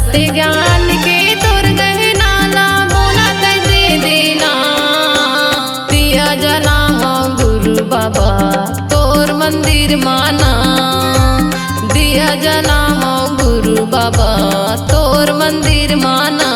सत्य ज्ञान के तोर गहना ला मोला तै दे देना। दिया जना हो गुरु बाबा तोर मंदिर माना। दिया जना हो गुरु बाबा तोर मंदिर माना।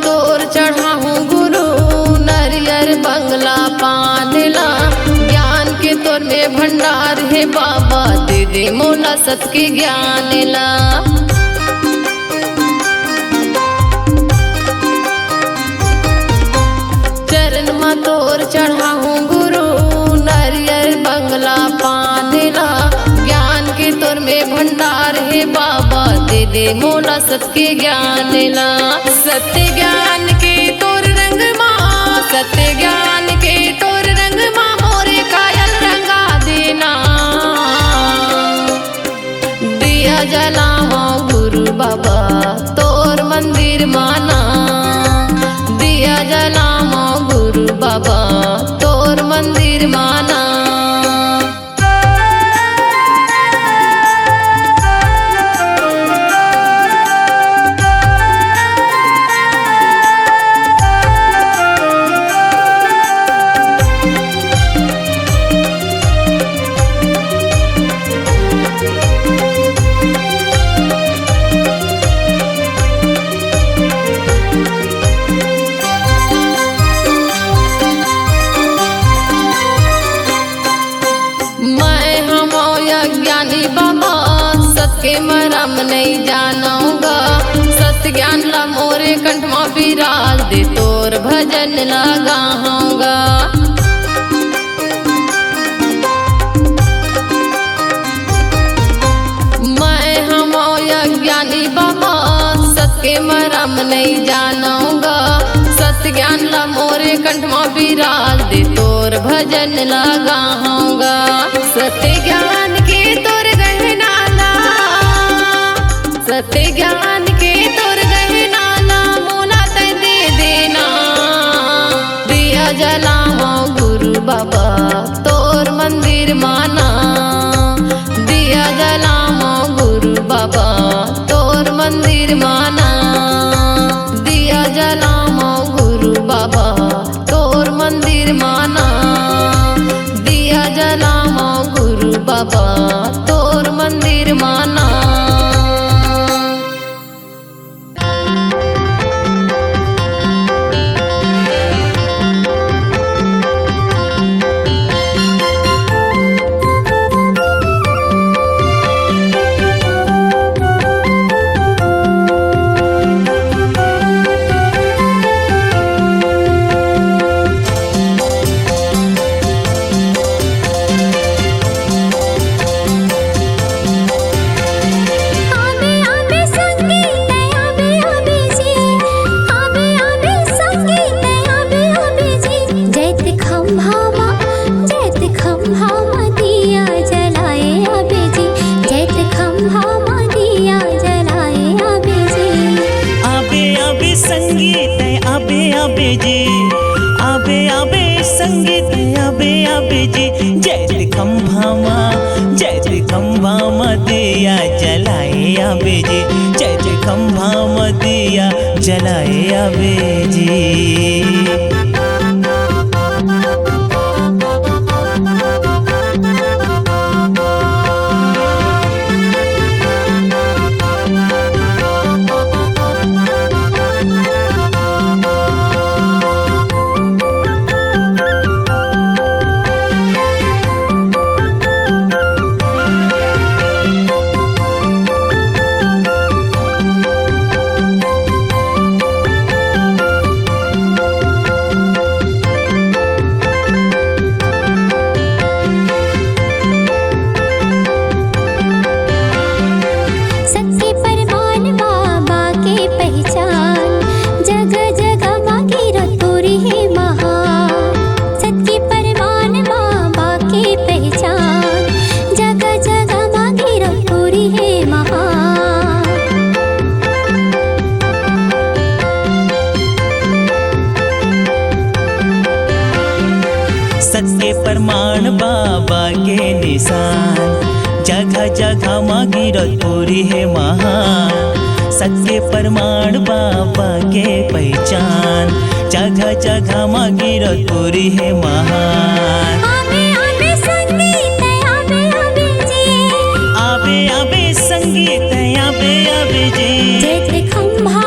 तोर चढ़ाहूँ गुरु नरियर बंगला पानला। ज्ञान के तोर में भंडार है बाबा दे दे मोला सत के ज्ञान ला। चरण में तोर चढ़ाहूँ गुरु नरियर बंगला पानला। ज्ञान के तोर में भंडार है बाबा दे दे मोला सत के ज्ञान ला। सत्य ज्ञान के तोर रंग माँ, सत्य ज्ञान के तोर रंग माँ मोरे कायल रंगा देना। दिया जला हो गुरु बाबा तोर मंदिर माना। दिया जला हो गुरु बाबा तोर मंदिर माना। ज्ञानी बाबा सत्य मरम नहीं जानूंगा। सत्य ज्ञान ला मोरे कंठ में विराज दे तोर भजन लगाऊंगा। मैं हम ज्ञानी बाबा सत्य मरम नहीं जानूंगा। सत्य ज्ञान ला मोरे कंठ में विराज दे तोर भजन लगाऊंगा। सत्य ज्ञान के तोर गहना ला, सत्य ज्ञान के तोर गहना ला मोला तै दे देना। दिया जला हो गुरु बाबा तोर मंदिर माना। दिया जला हो गुरु बाबा तोर मंदिर माना। दिया जला हो गुरु बाबा तोर मंदिर माना। दिया जला हो गुरु बाबा तोर मंदिर माना। जलाए आवे जी। के निशान। जगह जगह माँ गिरत पूरी है महान, सत्य प्रमाण बाबा के पहचान। जगह जगह माँ गिरत पूरी है महान। आवे आवे संगीत आवे आवे जी, आवे आवे संगीत आवे आवे जी। जैसे खंभा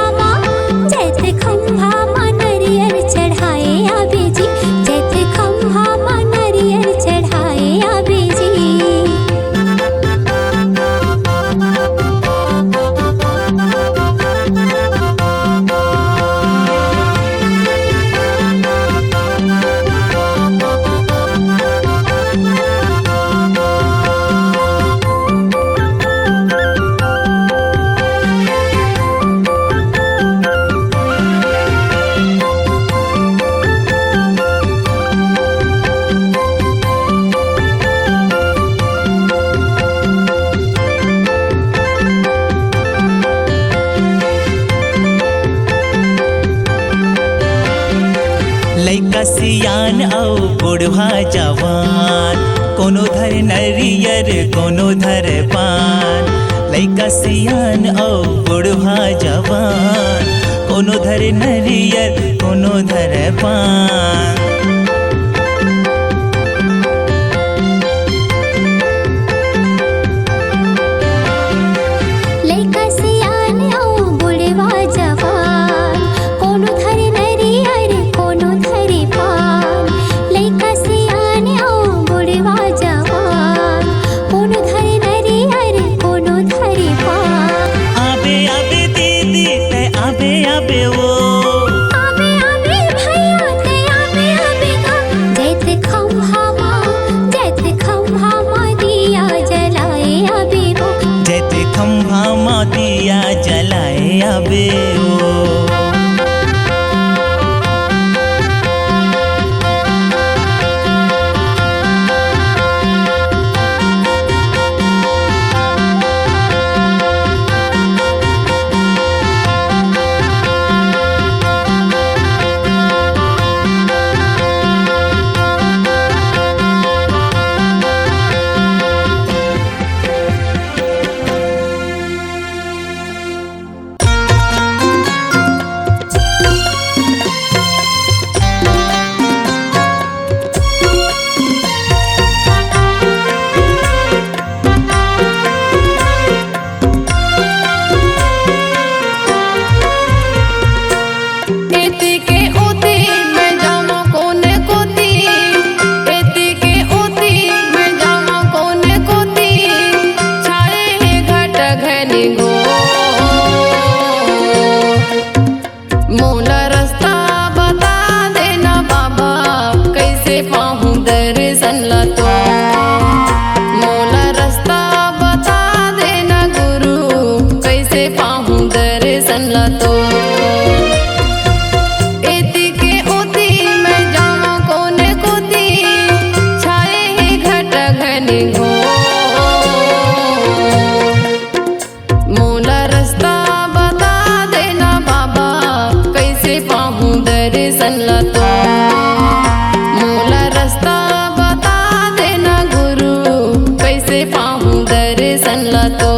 माँ नरियर चढ़ाए आवे जी, जैसे खंभा माँ नरियर चढ़ाए आवे जी। लइका सियान औ बुढ़वा जवान, कोनो धर नरियर कोनो धर पान। लइका सियान औ बुढ़वा जवान, कोनो धर नरियर कोनो धर पान। लइका सियान औ बुढ़वा जवान, कोनो धरे नरियर कोनो धरे पान। लइका सियान औ बुढ़वा जवान, कोनो धरे नरियर कोनो धरे पान। आबे आबे दीदी ते आबे आबे वो, आवे आवे भैया ते आवे आवे गा। जैसे खंभा माँ दिया जलाए आवे वो, जैते खंभा माँ दिया जलाए आबे वो। एती के ओती मैं जामा कोने कोती, एती के ओती मैं जामा कोने कोती। छाए है घट घनी गो, मोला रास्ता बता देना बाबा, कैसे पाहूँ दर्शन ला तो। मोला रास्ता बता देना गुरु, कैसे पाहूँ दर्शन ला तो। एती के ओती मैं जामा कोने कोती, छाए है घट घनी घो। मोला रास्ता बता देना बाबा, कैसे पाहूँ दर्शन ला तो। मोला रास्ता बता देना गुरु, कैसे पाहूँ दर्शन ला तो।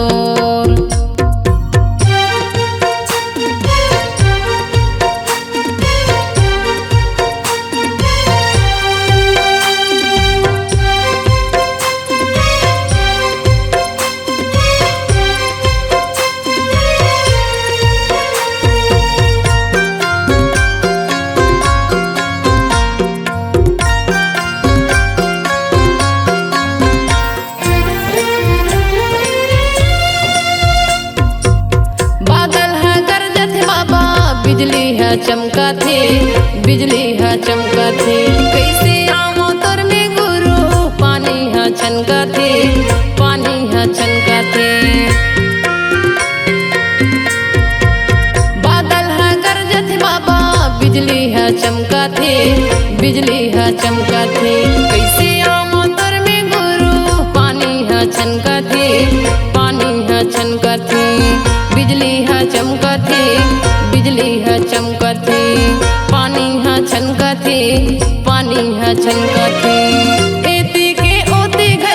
बादल है गरजत बाबा, बिजली है चमका थी, बिजली है चमका थी। कैसे आमो तोर में गुरु, पानी है छनका थी, पानी है छनका थी। बादल है गरजत बाबा, बिजली है चमका थी, बिजली है चमका थी। कैसे आमो तोर में गुरु, पानी है छनका थी, पानी है छनका थी। बिजली है चमका थी, बिजली है चमका थी। पानी है छनका थी, पानी है छनका थी। एती के ओती घर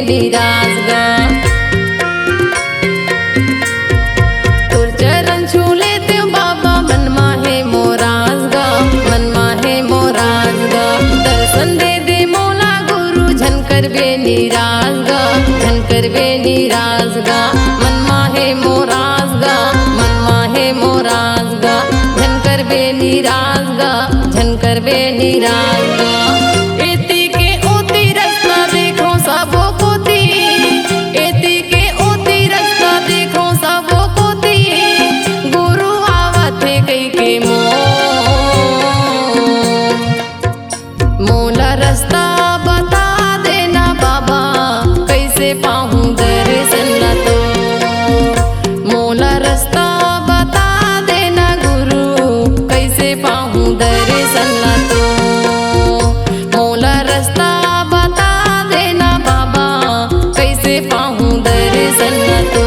निराज गा। तुर चरण छू लेते बाबा मन माहे मोराज गा, मन माहे मोराज गा। दर्शन दे दे मोला गुरु झन कर बे निराज गा, झन कर बे निराज गा। मन माहे मोराज गा, मन माहे मोराज गा। झन कर बे निराज गा, झन कर बे निराज गा। एती के ओती रास्ता देखो सबो कोती, एती के ओती रास्ता देखो सबो कोती। गुरु आवत है कई के मोला रास्ता बता देना बाबा, कैसे पाहूँ दर्शन ला तो। मोला रास्ता बता देना गुरु, कैसे पाहूँ दर्शन ला तो। मोला रास्ता बता देना बाबा, कैसे पाहूँ दर्शन ला तो।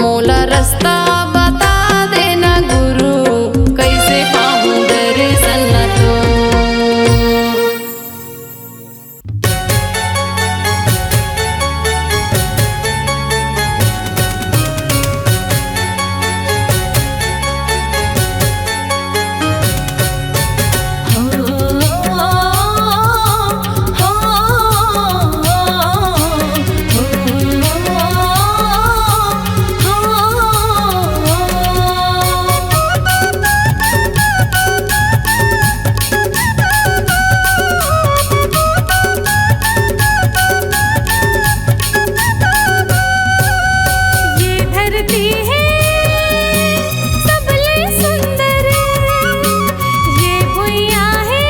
मोला रास्ता बता देना गुरु, कैसे पाहूँ दर्शन ला तो। ये धरती है सबले सुंदर, ये भुइया है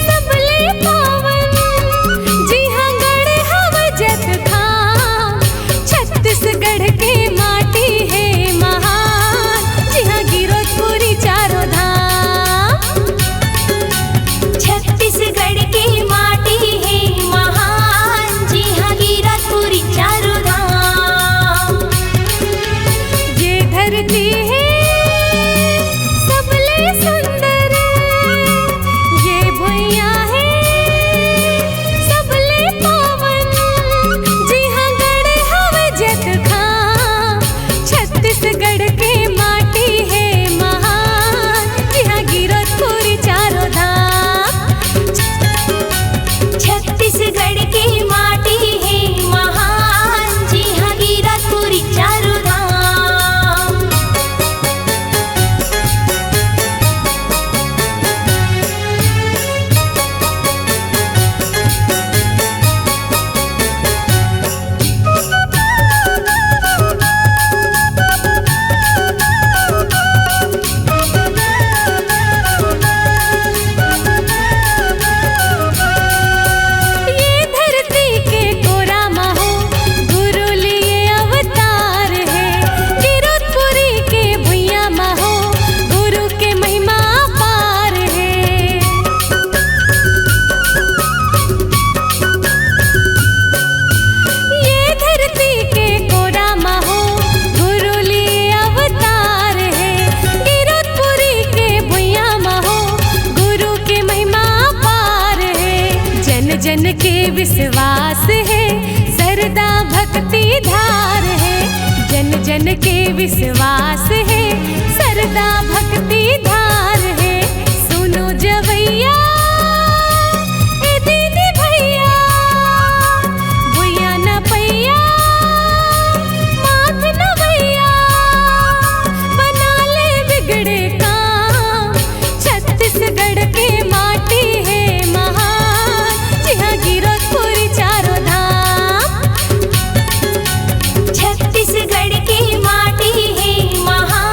सबले पावन। जी हाँ गढ़ हव जत था, छत्तीसगढ़ के माटी है महान। जी हाँ गिरधपुरी चारों धाम, छत्तीसगढ़ की माटी है महान। जी हाँ गिरधपुरी चारों धाम। ये धरती है सबले सुंदर, ये भुइया है सबले पावन। जी हाँ गढ़ हव जत था, छत्तीसगढ़ के माटी है महान। जी हाँ गिरधपुरी चारों धाम। छत्तीसगढ़ की माटी है महान। जी हाँ गिरधपुरी चारों धाम। ये धरती के कोरा माहो गुरु लिए अवतार है। गिरधपुरी के भुइया माहो गुरु के महिमा पार है। ये धरती के कोरा माहो गुरु लिए अवतार है। गिरधपुरी के भुइया माहो गुरु के महिमा पार है। जन जन के विश्वास है, सरदा भक्ति धार है। जन जन के विश्वास है, सरदा भक्ति धार है। सुनो जवैया ए दीदी भैया, भैया न पैया माथ न भैया। बना ले बिगड़े काम, छत्तीसगढ़ के माटी है महान। जी हाँ गिरधपुरी चारों धाम। छत्तीसगढ़ की माटी है महान।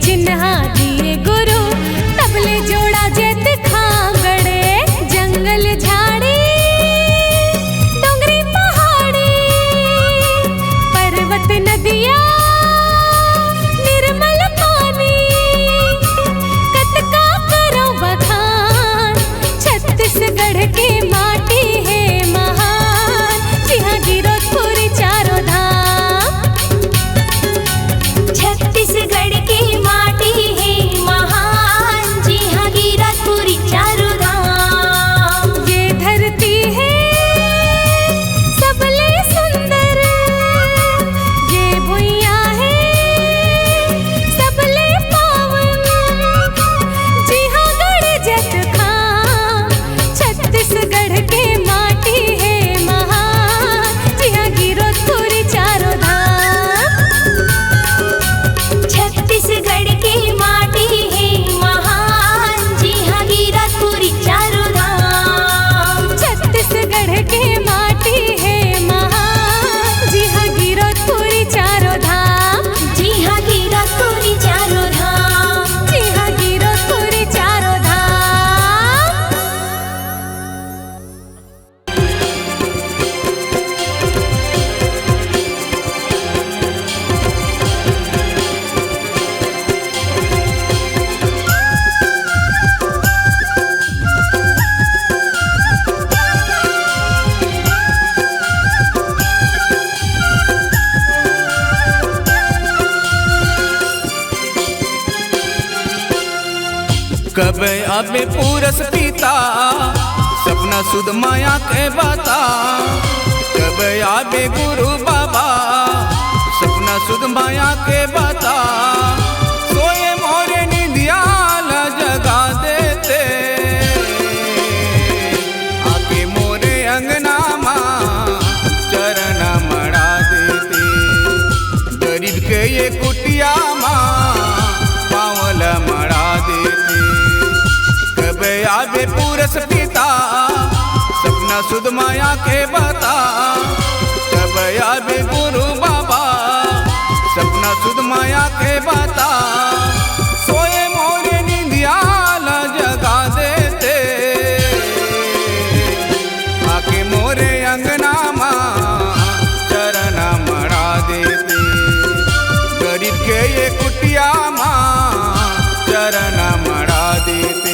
चिन्हा दिए गुरु तबले जोड़ा जेत खांगड़े जंगल झाड़ी डोंगरी पहाड़ी पर्वत नदिया निर्मल पानी कतका करो बखान छत्तीसगढ़ के माटी है महान जी हाँ गिरोधपुरी चारों धाम छत्तीसगढ़ की माटी है महान जी हाँ गिरधपुरी चारों धाम ये धरती है सबले सुंदर ये भुइया है सबले पावन जी हाँ गढ़ जत खां छत्तीसगढ़ के माटी है महान जी हाँ गिरोधपुरी चारों धाम छत्तीसगढ़ की माटी है महान जी हाँ गिरधपुरी चारों धाम छत्तीसगढ़ की माटी है महान जी हाँ गिरधपुरी चारों धाम जी हाँ गिरधपुरी चारों धाम जी हाँ गिरधपुरी चारों धाम। कब आबे पूरस पीता सपना सुध माया के बाता कब आबे गुरु बाबा सपना सुध माया के बाता सोए मोरे निधियाल जगा देते आके मोरे अंगना माँ चरना मड़ा देते गरीब के ये कुटिया माँ पावल मड़ा देते कब आबे पूरस पीता सपना सुध माया के बता कब आबे गुरु बाबा सपना सुध माया के बता सोए मोरे निधियाल जगा देते आके मोरे अंगना माँ चरना मड़ा देते गरीब के ये कुटिया माँ चरना मड़ा देते।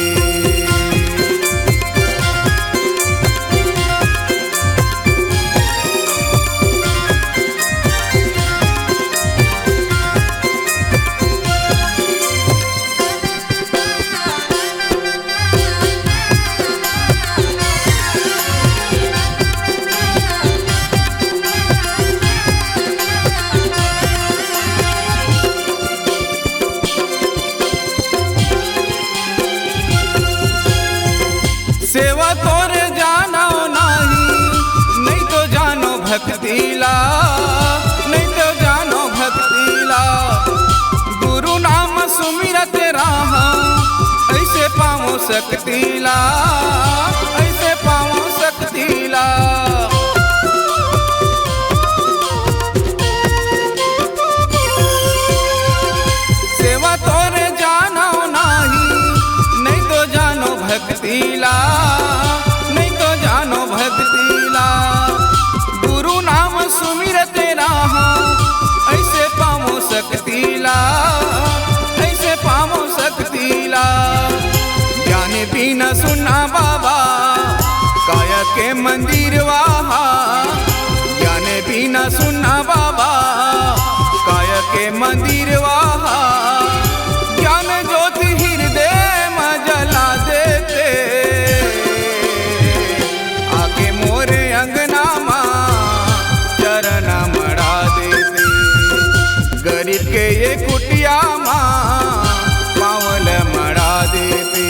सेवा तोरे जानो नहीं तो जानो भक्तिला नहीं तो जानो भक्तिला गुरु नाम सुमिरत रहा ऐसे पाओ सकतीला ऐसे पाओ सकतीला सेवा तोरे जानो नहीं तो जानो भक्तिला नहीं तो जानो भक्तिला गुरु नाम सुमिरत रहा ऐसे पाओ सकतीला ऐसे पाओ सकतीला ज्ञान बिना सुना बाबा काया के मंदिर वहा ज्ञान बिना सुना बाबा काया के मंदिर वहा ज्ञान ज्योति हृदय में जला देते आके मोरे अंगना माँ चरना मड़ा देते गरीब के ये कुटिया माँ पावल मड़ा देते।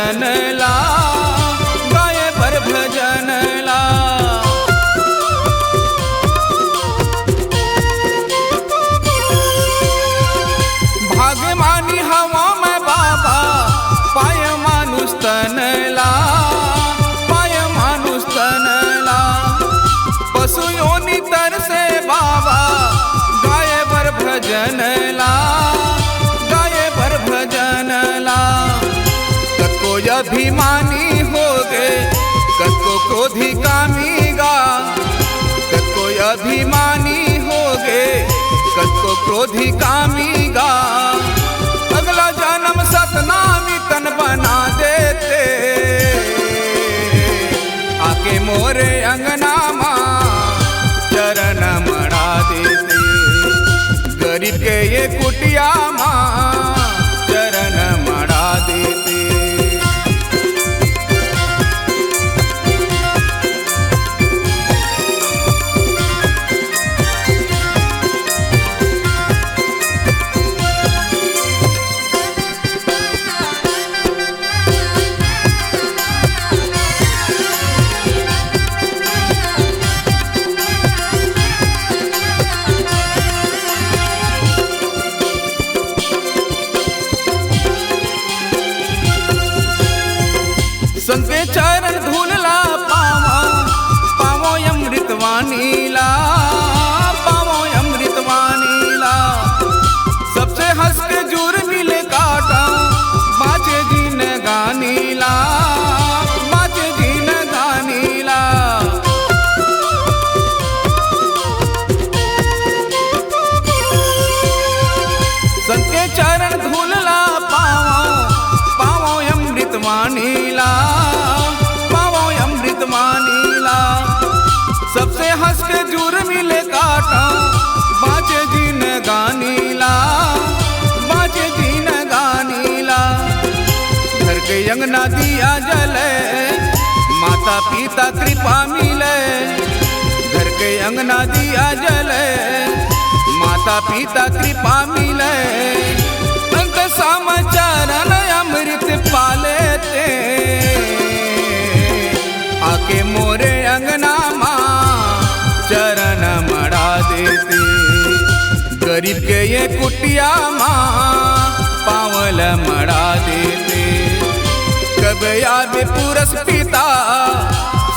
भजन ला, गाए बर भजन ला। भाग्यमानी हवा में बाबा पाय मानुष तनला, पाय मानुष तनला। पशु योनि तर से बाबा गाए बर भजन ला, गाए बर भजन ला। कको अभिमानी हो गे, कको क्रोधी कामी गा, कको अभिमानी हो गे, कको क्रोधी कामी गा। अगला जन्म सतनामी तन बना देते, आके मोरे अंगना माँ चरण मड़ा देते। गरीब के ये कुटिया माँ चरण मड़ा देते। संते चरण धूलला पावो, पावो अमृतवानी ला, पावो अमृतवानी ला। सबसे हंस के जूर मिले काटा, बाचे जीन गानी ला, बाचे जीन गानी ला। संते चरण धूलला पावो, पावो अमृतवानी ला, पावो अमृतवानी ला। सबसे हंस के जूर मिले काटा, बाजे जीन गानी ला, बाजे जीन गानी ला। घर के अंगना दिया जले, माता पिता कृपा मिले। घर के अंगना दिया जले, माता पिता कृपा मिले। अंत समाचारण अमृत पालेते, आके मोरे अंगना माँ चरण मड़ा देते। गरीब के ये कुटिया माँ पावल मड़ा देते। कब आवे पुरस पिता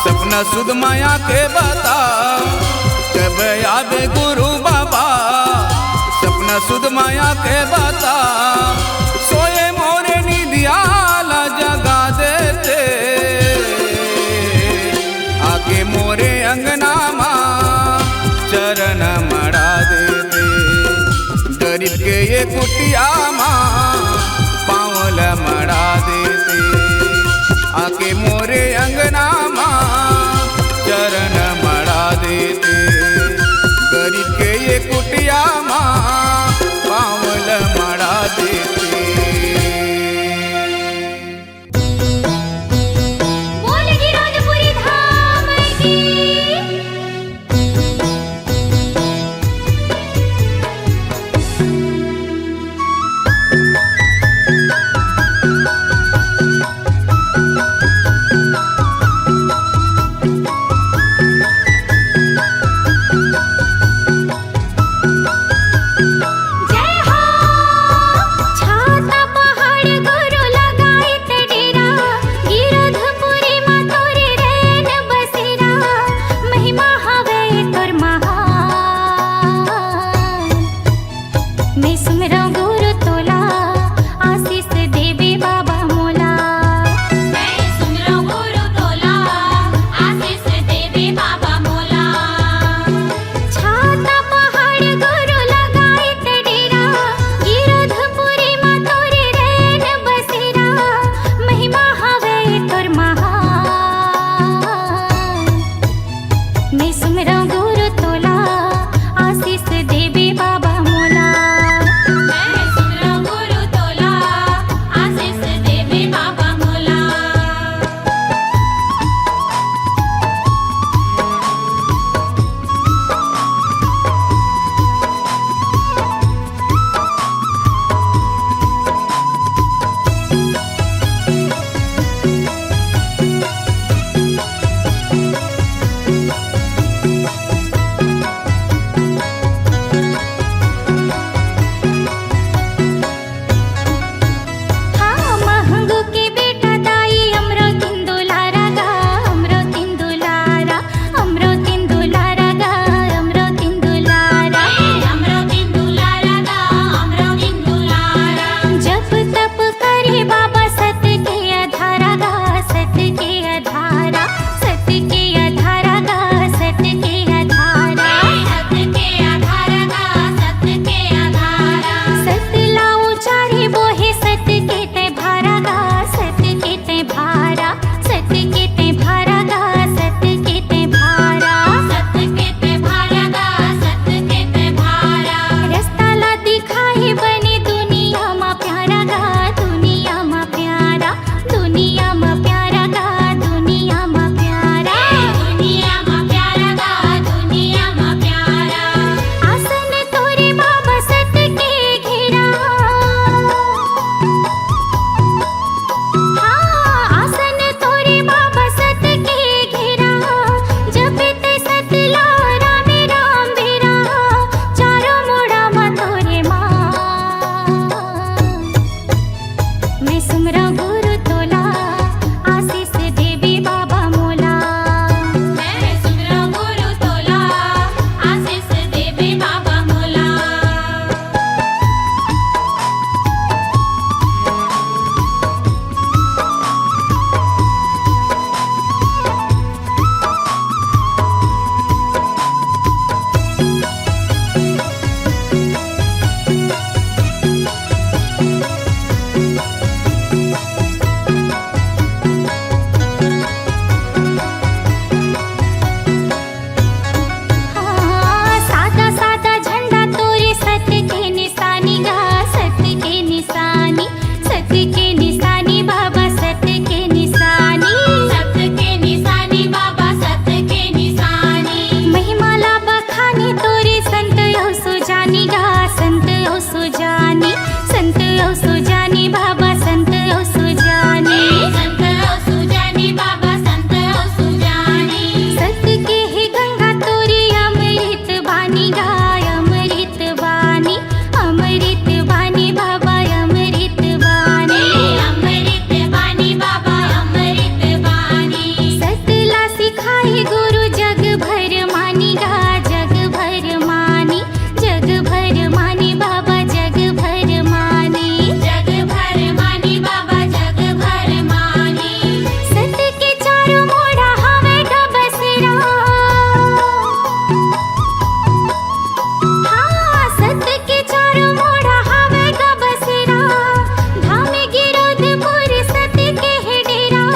सपना सुध माया के बता, कब आवे गुरु बाबा सपना सुध माया के बता। सोए मोरे निदियाला जगा देते, आके मोरे अंगना माँ चरण मड़ा देते। गरीब के ये कुटिया माँ पावल मड़ा देते, आके मोरे अंगना माँ चरण मड़ा देते। गरीब के ये कुटिया माँ पावल मड़ा देते। सुमरौ गुरु तोला आशीष देबे बाबा मोला। सुजानी, संत औ सुजानी बाबा संत औ सुजानी, संत औ सुजानी बाबा संत औ सुजानी। सत के ही गंगा तोरी अमृत बानी गाय, अमृत बानी, अमृत बानी बाबा अमृत बानी, अमृत बानी बाबा अमृत बानी। सतला सिखाए गुरु जग भर मानी गा, जग भर मानी, जग भर मानी बाबा जग भर मानी, जग भर मानी बाबा जग भर मानी। सत के चारों मोड़ा हवे का बसेरा, हाँ सत के चारों मोड़ा हवे का बसेरा। धाम गिरोधपुर सत के है डेरा,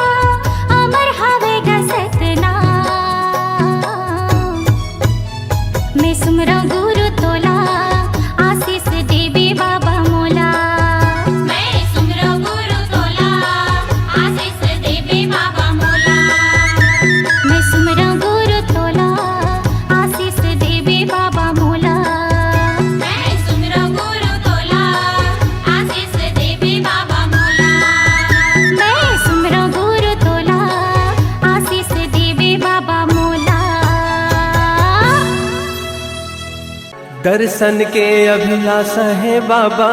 अमर हवे का सतनाम। मैं सुमरऊं गुरु तोला, आशीष देवे बाबा मोला। मैं सुमरऊं गुरु तोला, आशीष देवे बाबा मोला। मैं सुमरऊं गुरु तोला, आशीष देवे बाबा मोला। मैं सुमरऊं गुरु तोला, आशीष देवे बाबा मोला। मैं सुमरऊं गुरु तोला, आशीष देवे बाबा मोला। दर्शन के अभिलाषा है बाबा,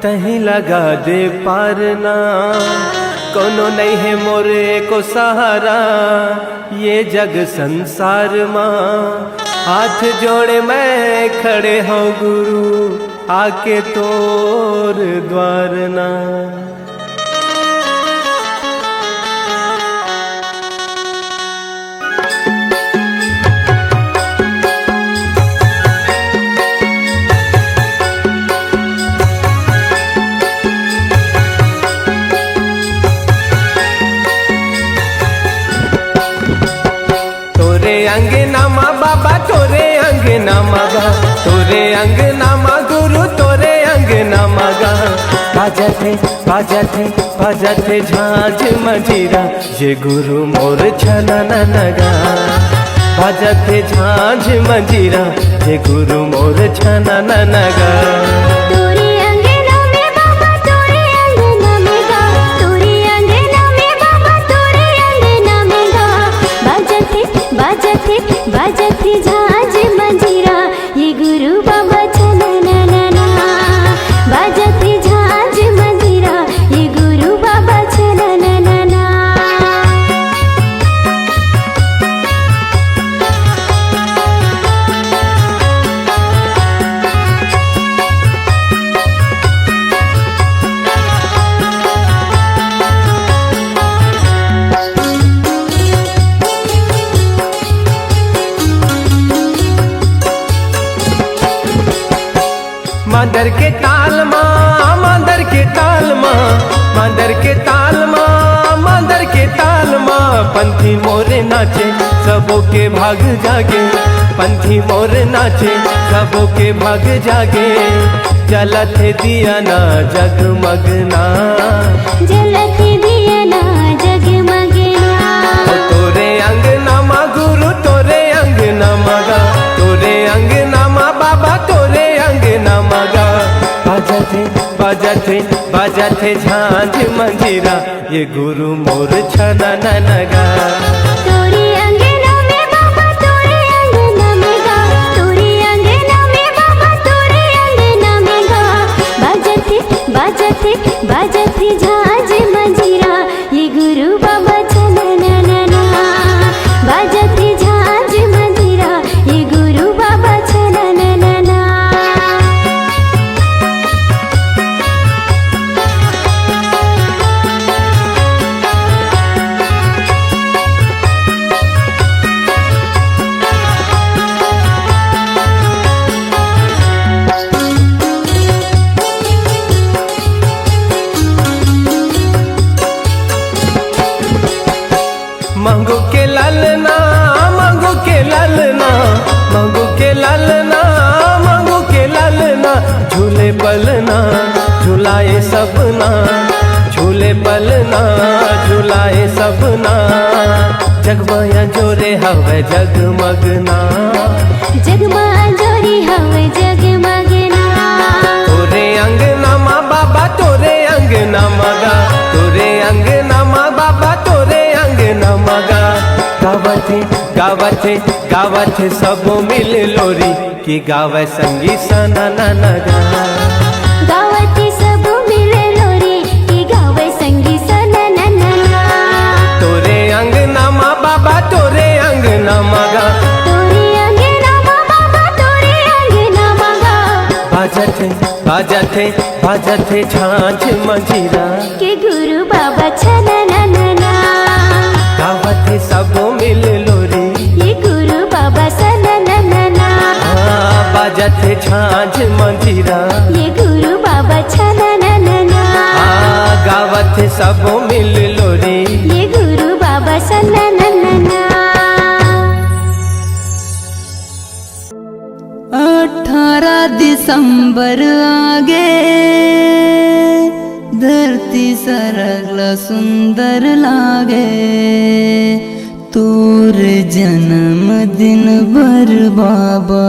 तहीं लगा दे पारना। कोनो नहीं है मोरे को सहारा, ये जग संसार माँ। हाथ जोड़े मैं खड़े हूँ गुरु, आके तोर द्वार ना। तोरे अंगनामा बाबा तोरे अंगनामा गा, तोरे अंगनामा गुरु तोरे अंगनामा गा। बाजते बाजते बाजते झांझ मंजीरा, ये गुरु मोर छनना नगा। बाजते झांझ मंजीरा, ये गुरु मोर छनना नगा। तोरे अंगना में बाबा तोरे अंगना में गा, तोरे अंगना में बाबा तोरे अंगना में गा। बाजते बाजते बाजते झांझ मंजीरा, ये गुरु बाबा छनना ना। बाजते झांझ मंजीरा, ये गुरु बाबा छनना ना। मांदर के ताल माँ, मांदर के ताल माँ, मांदर के ताल माँ, मांदर के ताल माँ। पंथी मोरे नाचे सबों के भाग जागे, पंथी मोर नाचे सबों के भाग जागे। जलत दिया ना जगमगना, जलत दिया ना जगमगना। तोरे अंगनामा गुरु तोरे अंगनामा गा, तोरे अंगनामा बाबा तोरे अंगनामा गा। बाजते बाजते बाजते झांझ मंजीरा, ये गुरु मोर छनना नगा। तोरे अंगना में बाबा तोरे अंगना में गा, तोरे अंगना में बाबा तोरे अंगना में गा। बाजते बाजते बाजते झांझ मंजीरा, ये गुरु बाबा छनना ना। बाजते झांझ मंजीरा, ये गुरु बाबा छनना ना। मंगू के ललना, मंगू के ललना, मंगू के ललना, मंगू के ललना। झूले पलना झुलाए सबना, झूले पलना झुलाए सबना। जगमाया जोरे हवे जगमगना, जगमा जोरी हवे जगमगना। गावत है सब मिल लोरी कि गावे संगी सना ना गा गावाचे सब मिले लोरी की गावे संगी सना नना तोरे अंगना मा बाबा तोरे अंगना मगा तोरे अंगना मा बाबा तोरे अंगना मगा बाजत है छाछ मंजीरा के गुरु बाबा छना नना गावत है सब मिल लोरी ये गुरु बाबा सना नना बाजत है छाछ मंजीरा ये गुरु बाबा छना नना गावत है सब मिल लोरी ये गुरु बाबा सना नना 18 दिसंबर आगे धरती सरगल सुंदर लागे तोर जन्म दिन भर बाबा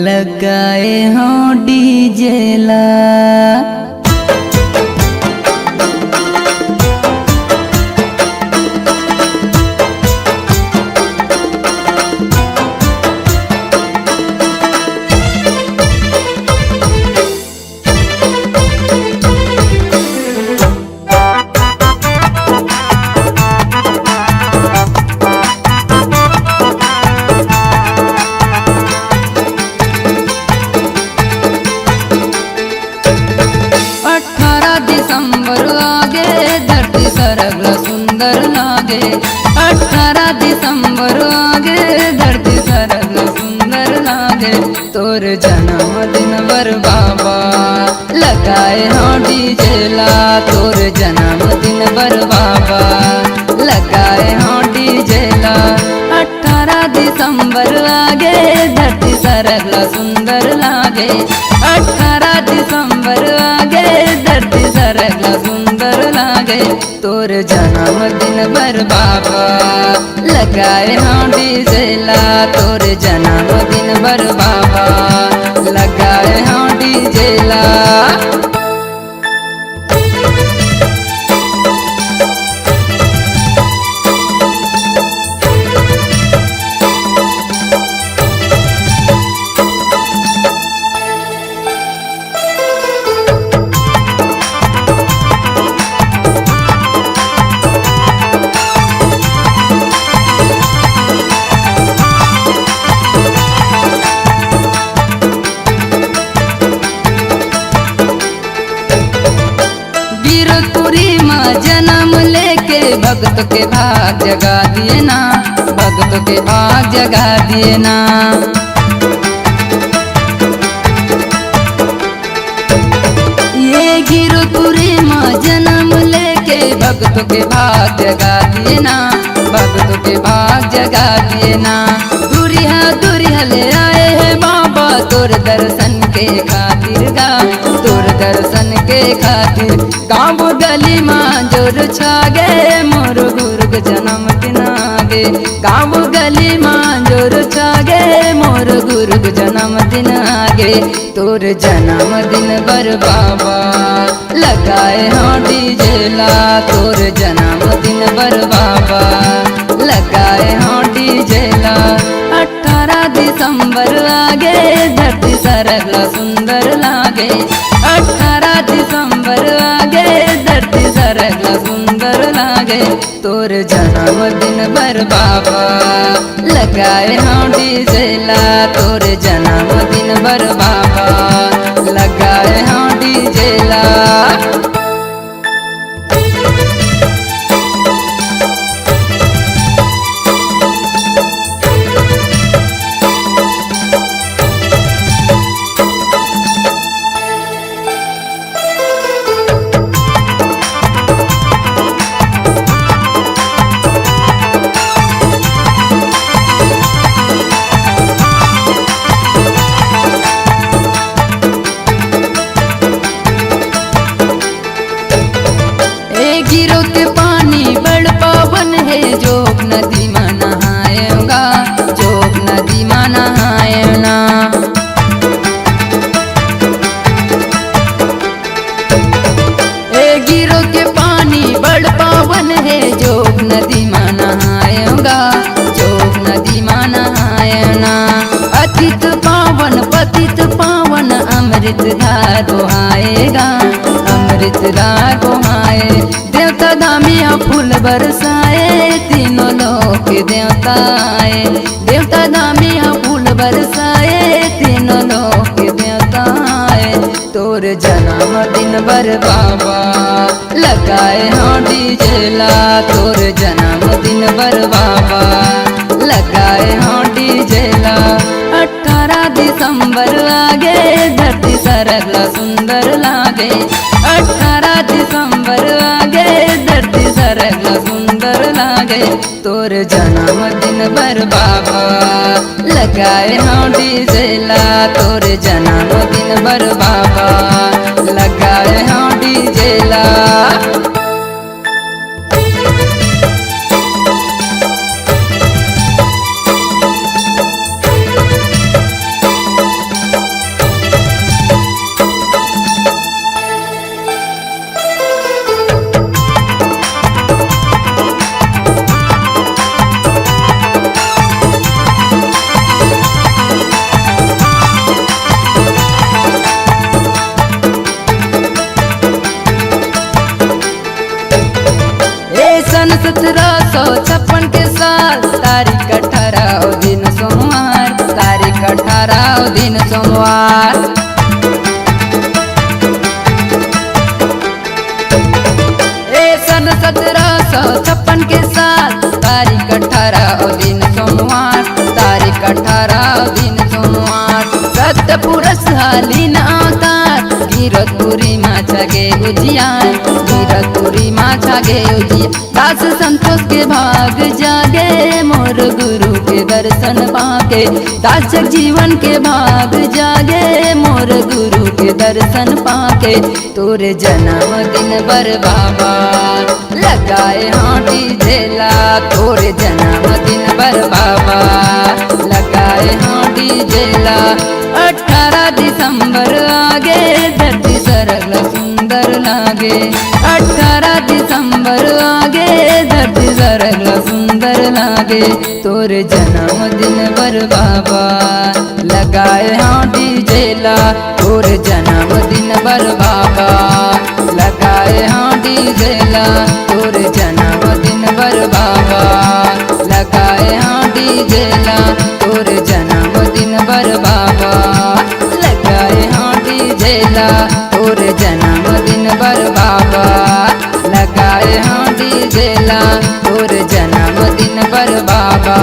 लगाए हाँ डीजे ला 18 दिसंबर आगे धरती सरगल सुंदर लागे 18 दिसंबर आगे धरती सरगल सुंदर लागे तोर जन्म दिन बर बाबा लगाए हाँ डीजे ला तोर जन्म दिन बर बाबा लगाए हाँ डीजे ला 18 दिसंबर आगे धरती सरगल सुंदर लागे 18 दिसंबर आगे धरती सरगल सुंदर लागे तोर जन्म दिन बर बाबा लगाए हाँ डीजे ला तोर जन्म दिन बर बाबा लगाए हाँ डीजे ला जन्म लेके भक्त के भाग जगा दिए ना भक्त के भाग जगा दिए ना ये गिरपुरी माँ जन्म लेके भक्त के भाग जगा दिए ना भक्त के भाग जगा दिए ना दूरिया ले आए हैं बाबा तोर दर्शन के खातिर गा तोर दर्शन के खातिर गाँव गली माँ जोर छागे मोर गुरु के जन्म दिन आगे गाँव गली माँ जोर छागे मोर गुरु के जन्म दिन आगे तोर जन्म दिन बर बाबा लगाए हाँ डीजे ला तोर जन्म दिन बर बाबा लगाए हाँ डीजे ला 18 दिसंबर आगे धरती सरगल सुंदर लागे 18 दिसंबर आगे धरती सरगल सुंदर लागे तोर जन्म दिन बर बाबा लगाए हाँ डीजे ला तोर जन्म दिन बर बाबा लगाए हाँ डीजे ला अमृतधार बहाएगा, अमृतधार बहाए। देवता दामी फूल बरसाए, तीनों लोक देवता आए। देवता दामी फूल बरसाए, तीनों लोक देवता आए। तोर जन्मदिन बर बाबा लगाए हाँ डीजे ला, तोर जन्मदिन बर बाबा लगाए हाँ डीजे ला। 18 दिसंबर आगे धरती सरगला सुंदर लागे, 18 दिसंबर आगे धरती सरगला सुंदर लागे। तोर जन्मदिन बर बाबा लगाए हाँ डीजे ला, तोर जन्मदिन बर बाबा लगाए हाँ डीजे ला। सन 1756 के साल तारीख 18 दिन सोमवार, तारीख 18 दिन सोमवार। सन 1756 के साल तारीख 18 दिन सोमवार, तारीख 18 दिन सोमवार। सत्य पुरुष हालीन अवतार गिरतपुरी माछा गे उजियार, गिरतपुरी माछा गे उजियार। दास संतोष के भाग जागे मोर गुरु के दर्शन पाके, दास जीवन के भाग जागे मोर गुरु के दर्शन पाके। तोरे जन्मदिन बर बाबा लगाए हाँ डीजे ला, तोरे जन्मदिन बर बाबा लगाए हाँ डीजे ला। 18 दिसंबर आगे धरती सरगला सुंदर लागे, 18 दिसंबर आगे धरती सरगला सुंदर लागे। तोर जन्मदिन बर बाबा लगाए हाँ डीजे ला, तोर जन्मदिन बर बाबा लगाए हाँ डीजे ला, तोर जन्मदिन बर बाबा लगाए हाँ डीजे ला, तोर जन्मदिन बर बाबा लगाए हाँ डीजे ला, तोर जन्मदिन बर बाबा लगाए हाँ डीजे ला, तोर जन्मदिन बर बाबा।